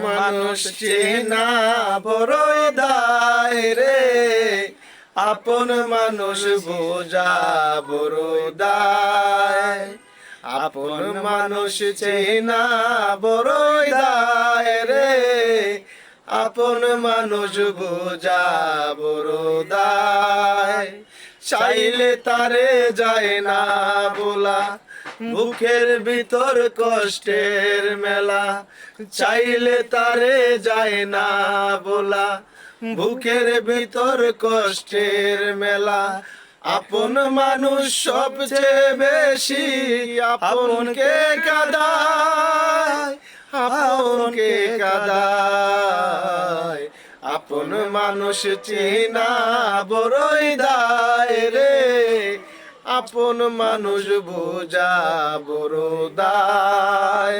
মানুষ চেনা বড়ই দায় রে, আপন মানুষ বোঝা বড়ই দায়। আপন মানুষ চেনা বড়ই দায় রে, আপন মানুষ বোঝা বড় দায়। চাইলে তারে যায় না বলা, বুকের ভিতর কষ্টের মেলা। চাইলে তারে যায় না বলা, বুকের ভিতর কষ্টের মেলা। আপন মানুষ সবচেয়ে বেশি আপনকে কাঁদায়, আপনকে কাঁদায়। আপন মানুষ চেনা বড়ই দায় রে, আপন মানুষ বোঝা বড় দায়।